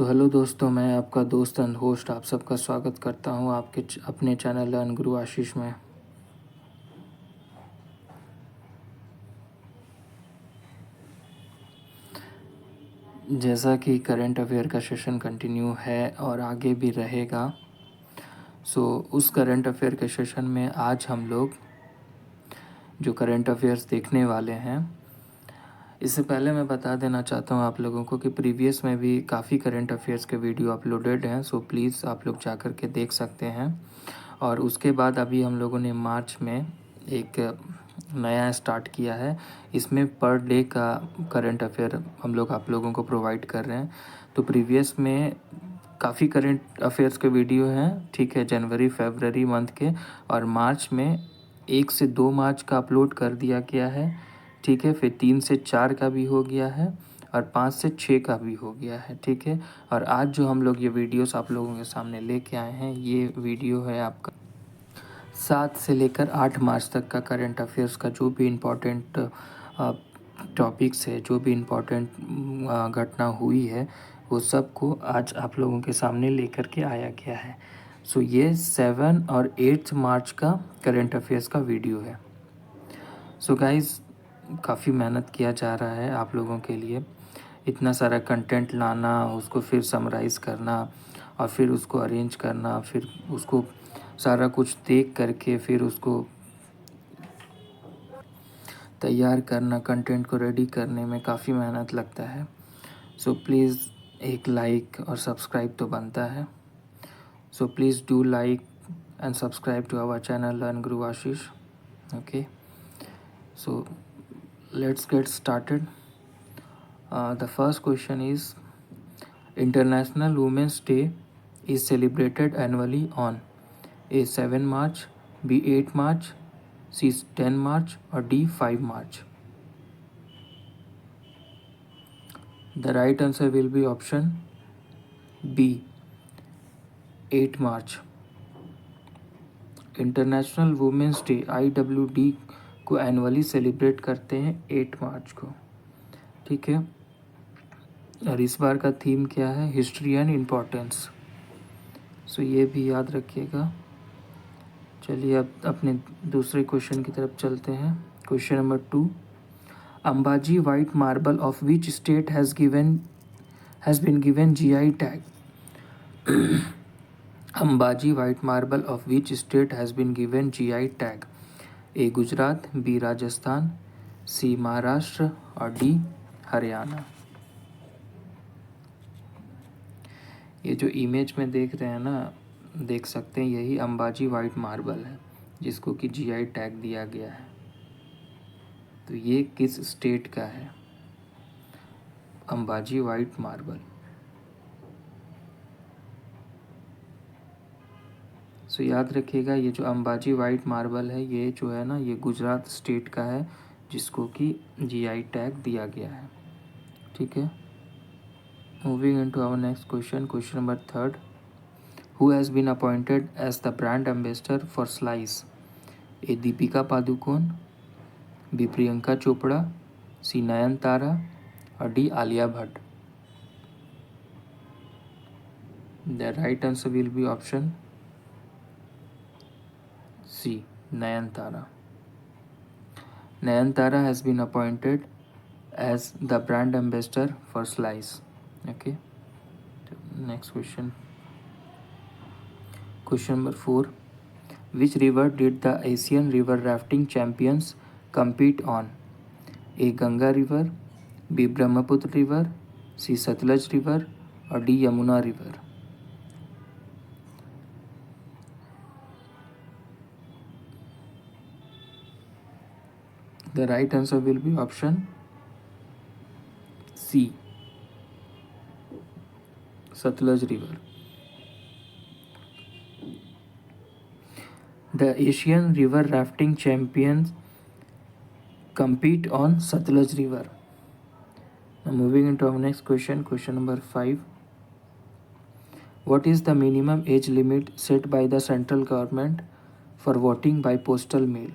So hello दोस्तों, मैं आपका दोस्त एंड होस्ट आप सबका स्वागत करता हूं आपके अपने चैनल लर्न गुरु आशीष में। जैसा कि करंट अफेयर का सेशन कंटिन्यू है और आगे भी रहेगा, सो उस करंट अफेयर के सेशन में आज हम लोग जो करंट अफेयर्स देखने वाले हैं, इससे पहले मैं बता देना चाहता हूँ आप लोगों को कि प्रीवियस में भी काफ़ी करंट अफेयर्स के वीडियो अपलोडेड हैं। सो प्लीज़ आप लोग जा कर के देख सकते हैं। और उसके बाद अभी हम लोगों ने मार्च में एक नया स्टार्ट किया है। इसमें पर डे का करंट अफेयर हम लोग आप लोगों को प्रोवाइड कर रहे हैं। तो प्रीवियस में काफ़ी करंट अफेयर्स के वीडियो हैं, ठीक है, जनवरी फरवरी मंथ के, और मार्च में 1 से 2 मार्च का अपलोड कर दिया गया है, ठीक है। फिर 3 से 4 का भी हो गया है और 5 से 6 का भी हो गया है, ठीक है। और आज जो हम लोग ये वीडियोस आप लोगों के सामने लेके आए हैं, ये वीडियो है आपका 7 से लेकर 8 मार्च तक का करंट अफेयर्स का जो भी इम्पोर्टेंट टॉपिक्स है, जो भी इम्पोर्टेंट घटना हुई है, वो सब को आज आप लोगों के सामने लेकर के आया गया है। सो ये 7 और 8 मार्च का करंट अफेयर्स का वीडियो है। सो गाइज़, काफ़ी मेहनत किया जा रहा है आप लोगों के लिए। इतना सारा कंटेंट लाना, उसको फिर समराइज़ करना और फिर उसको अरेंज करना, फिर उसको सारा कुछ देख करके फिर उसको तैयार करना, कंटेंट को रेडी करने में काफ़ी मेहनत लगता है। सो प्लीज़ एक लाइक और सब्सक्राइब तो बनता है। So please do like and subscribe to our channel learn Guru Ashish. Okay, so let's get started. The first question is, International Women's Day is celebrated annually on A 7 March, B 8 March, C 10 March or D 5 March. The right answer will be option B 8 March. International women's day IWD को annually celebrate करते हैं 8 मार्च को, ठीक है। और इस बार का theme क्या है? History and importance. सो ये भी याद रखिएगा। चलिए अब अपने दूसरे क्वेश्चन की तरफ चलते हैं। Question number 2, Ambaji white marble of which state has been given GI tag? Ambaji white marble of which state has been given GI tag? A Gujarat, B Rajasthan, C Maharashtra और डी हरियाणा। ये जो इमेज में देख रहे हैं ना, देख सकते हैं, यही अंबाजी वाइट मार्बल है जिसको कि GI टैग दिया गया है। तो ये किस स्टेट का है? Ambaji white marble. सो याद रखिएगा, ये जो अंबाजी वाइट मार्बल है, ये जो है ना, ये गुजरात स्टेट का है जिसको कि GI टैग दिया गया है, ठीक है। Moving into our next question, question number 3, Who has been appointed as the brand ambassador for Slice? A Deepika Padukone, B Priyanka Chopra, C Nayanthara और D Alia Bhatt. The right answer will be option C, Nayantara. Nayantara has been appointed as the brand ambassador for Slice. Okay. Next question. Question number 4. Which river did the Asian River Rafting Champions compete on? A. Ganga River, B. Brahmaputra River, C. Satluj River or D. Yamuna River. The right answer will be option C, Satluj River. The Asian River Rafting Champions compete on Satluj River. Now moving into our next question, question number 5. What is the minimum age limit set by the central government for voting by postal mail?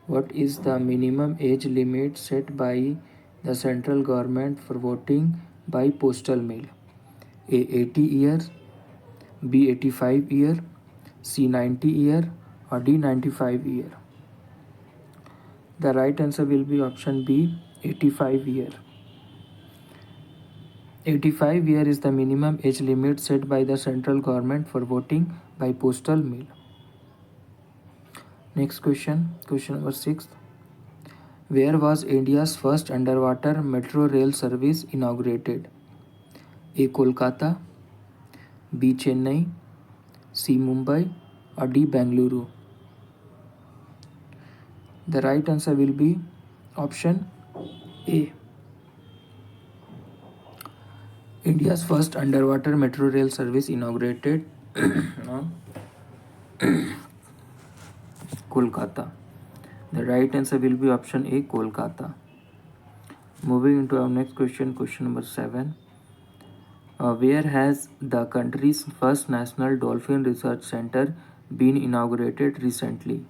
What is the minimum age limit set by the central government for voting by postal mail? A 80 year, B 85 year, C 90 year, or D 95 year? The right answer will be option B, 85 year. 85 year is the minimum age limit set by the central government for voting by postal mail. Next question number 6. Where was India's first underwater metro rail service inaugurated? A. Kolkata, B. Chennai, C. Mumbai, or D. Bengaluru? The right answer will be option A. India's first underwater metro rail service inaugurated on Kolkata. The right answer will be option A, Kolkata. Moving into our next question number 7. Where has the country's first national dolphin research center been inaugurated recently?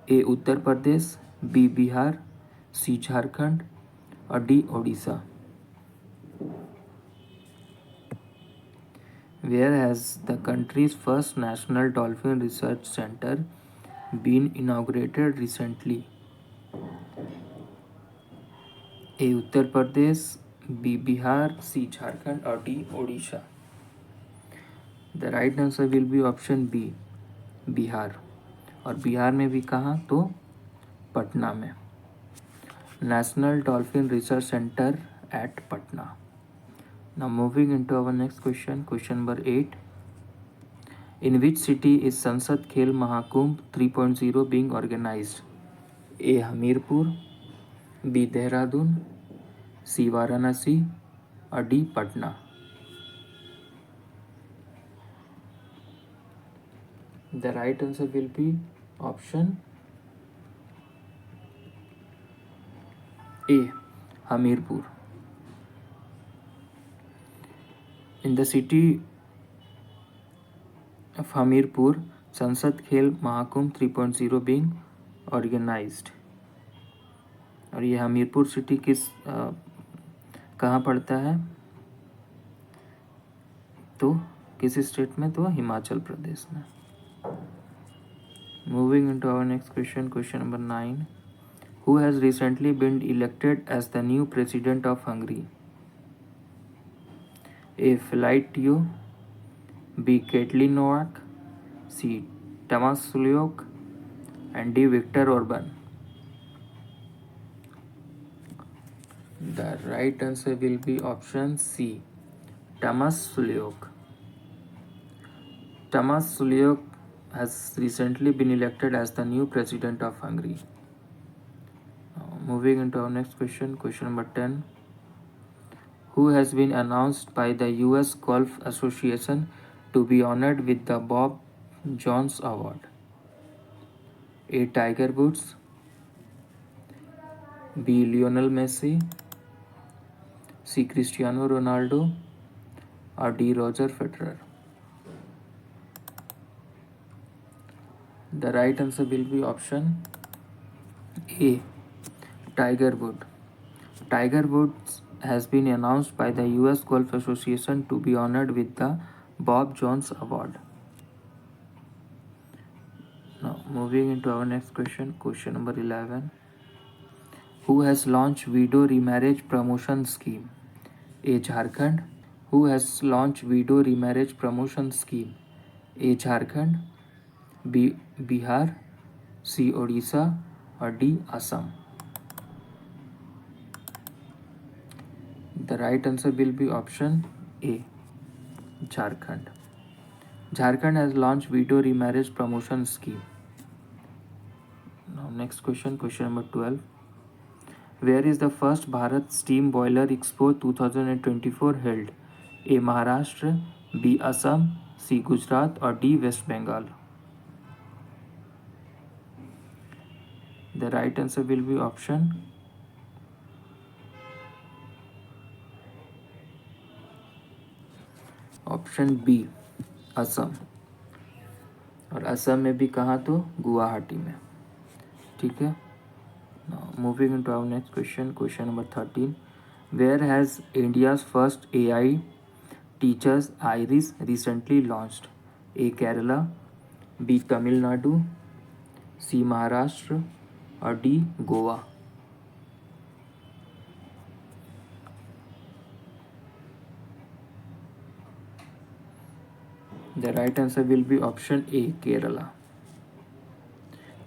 A. Uttar Pradesh, B. Bihar, C. Jharkhand, or D. Odisha? Where has the country's first national dolphin research center been inaugurated recently? A. Uttar Pradesh, B. Bihar, C. Jharkhand, or D. Odisha? The right answer will be option B, Bihar. और बिहार में भी कहाँ? तो पटना में. National dolphin research centre at Patna. Now moving into our next question number 8. In which city is Sansad Khel Mahakumbh 3.0 being organized? A. Hamirpur, B. Dehradun, C. Varanasi, or D. Patna? The right answer will be option A. Hamirpur. In the city of Hamirpur, Sansad Khel Mahakumbh 3.0 being organized. और ये Hamirpur city कहाँ पड़ता है? तो किस state में? तो हिमाचल प्रदेश में. Moving into our next question number 9. Who has recently been elected as the new president of Hungary? A. Filipe, B. Caitlin Novak, C. Tamas Sulyok, and D. Viktor Orban? The right answer will be option C, Tamas Sulyok. Tamas Sulyok has recently been elected as the new president of Hungary. Moving into our next question number 10. Who has been announced by the US Golf Association to be honored with the Bob Jones Award? A. Tiger Woods, B. Lionel Messi, C. Cristiano Ronaldo, or D. Roger Federer? The right answer will be option A, Tiger Woods. Tiger Woods has been announced by the US Golf Association to be honored with the Bob Jones Award. Now moving into our next question number 11. Who has launched widow remarriage promotion scheme? A. Jharkhand. Who has launched widow remarriage promotion scheme? A. Jharkhand, B. Bihar, C. Odisha, or D. Assam? The right answer will be option A, Jharkhand. Jharkhand has launched widow remarriage promotion scheme. Now next question number 12. Where is the first Bharat Steam Boiler Expo 2024 held? A. Maharashtra, B. Assam, C. Gujarat, or D. West Bengal? The right answer will be option B, Assam. और असम में भी कहाँ? तो गुवाहाटी में. ठीक है. Now, moving into our next question, question number 13. Where has India's first AI teachers Iris recently launched? A. Kerala, B. Tamil Nadu, C. Maharashtra, or D. Goa? The right answer will be option A. Kerala.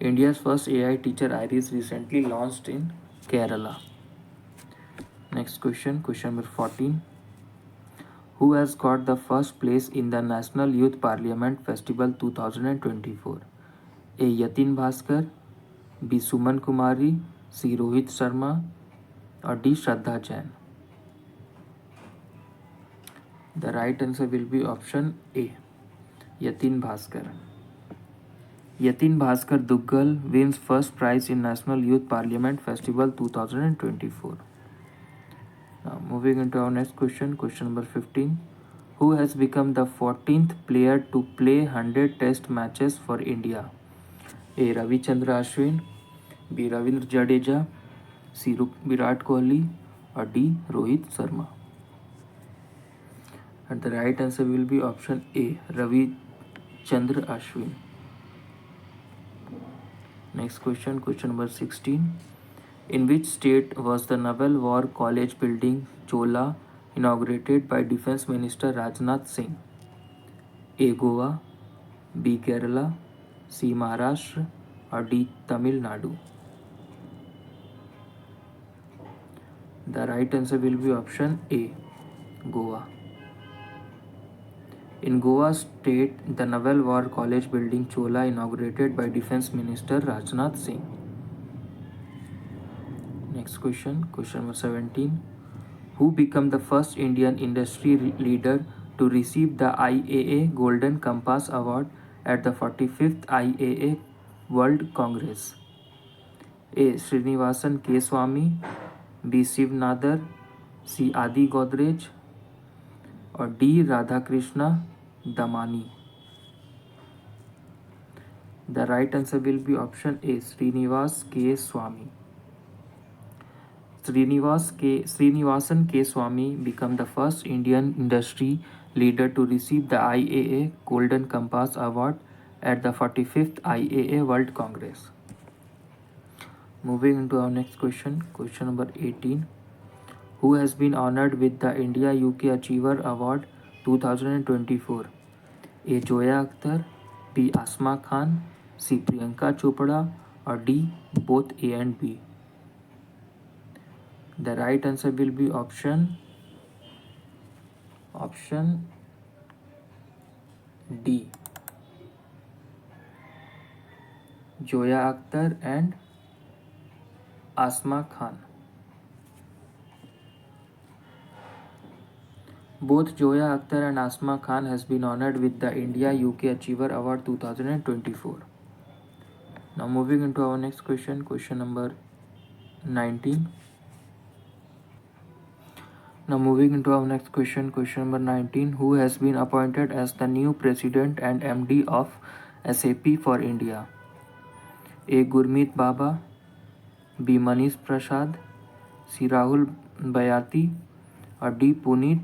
India's first AI teacher Iris recently launched in Kerala. Next question, question number 14. Who has got the first place in the National Youth Parliament Festival 2024? A. Yatin Bhaskar, B. Suman Kumari, C. Rohit Sharma, or D. Shraddha Jain? The right answer will be option A. Yatin Bhaskar. Yatin Bhaskar Duggal wins first prize in National Youth Parliament Festival 2024. Now, moving into our next question, question number 15. Who has become the 14th player to play 100 test matches for India? A. Ravichandra Ashwin, B. Ravindra Jadeja, C. Virat Kohli, or D. Rohit Sharma? And the right answer will be option A. Ravichandra Ashwin. Next question, question number 16. In which state was the Naval War College building Chola inaugurated by Defence Minister Rajnath Singh? A. Goa, B. Kerala, C. Maharashtra, or D. Tamil Nadu? The right answer will be option A. Goa. In Goa state, the Naval War College building Chola inaugurated by Defence Minister Rajnath Singh. Next question, question number 17. Who became the first Indian industry leader to receive the IAA Golden Compass Award at the 45th IAA World Congress? A. Srinivasan K. Swamy, B. Shiv Nadar, C. Adi Godrej, or D. Radhakrishna Damani? The right answer will be option A. Srinivas K. Swamy. Srinivasan K. Swamy became the first Indian industry leader to receive the IAA Golden Compass Award at the 45th IAA World Congress. Moving into our next question, question number 18. Who has been honored with the India UK Achiever Award 2024? A. Zoya Akhtar, B. Asma Khan, C. Priyanka Chopra, or D. both A and B? The right answer will be option D. Zoya Akhtar and Asma Khan. Both Zoya Akhtar and Asma Khan has been honored with the India UK Achiever Award 2024. Now moving into our next question, question number 19. Now moving into our next question, question number 19. Who has been appointed as the new President and MD of SAP for India? A. Gurmeet Baba, B. Manish Prasad, C. Rahul Bayati, or D. Puneet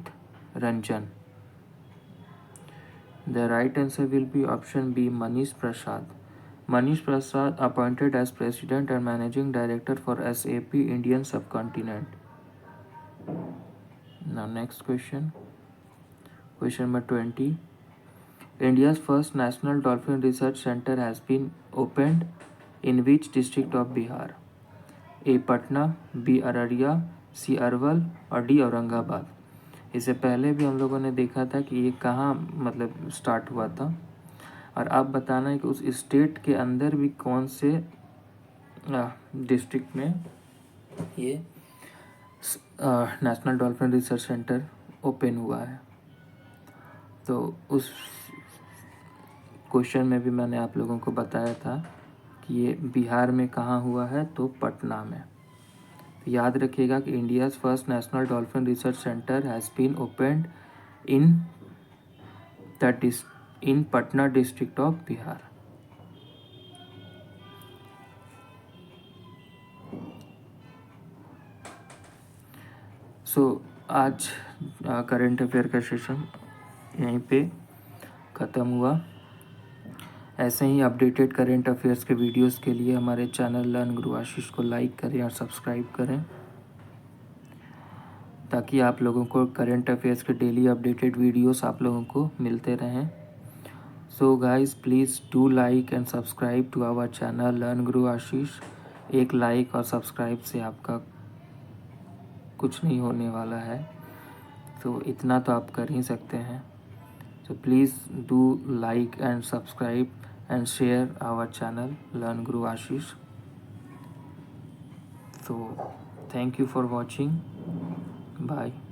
Ranjan? The right answer will be option B. Manish Prasad. Manish Prasad appointed as President and Managing Director for SAP Indian Subcontinent. Now next question. Question number 20. India's first National Dolphin Research Center has been opened in which district of Bihar? A. Patna, B. Araria, C. Arwal, और D. Aurangabad? इससे पहले भी हम लोगों ने देखा था कि ये कहाँ मतलब स्टार्ट हुआ था, और आप बताना है कि उस स्टेट के अंदर भी कौन से डिस्ट्रिक्ट में ये national dolphin research centre open हुआ है। तो उस क्वेश्चन में भी मैंने आप लोगों को बताया था कि ये बिहार में कहाँ हुआ है, तो पटना में। तो याद रखिएगा कि India's first national dolphin research centre has been opened in Patna district of Bihar. So आज करंट अफेयर का सेशन यहीं पे ख़त्म हुआ। ऐसे ही अपडेटेड करंट अफेयर्स के वीडियोस के लिए हमारे चैनल लर्न गुरु आशीष को लाइक करें और सब्सक्राइब करें, ताकि आप लोगों को करंट अफेयर्स के डेली अपडेटेड वीडियोस आप लोगों को मिलते रहें। So guys, please do like and subscribe to our channel learn Guru Ashish. एक लाइक और सब्सक्राइब से आपका कुछ नहीं होने वाला है, तो इतना तो आप कर ही सकते हैं। So please do like and subscribe and share our channel Learn Guru Ashish. So thank you for watching. Bye.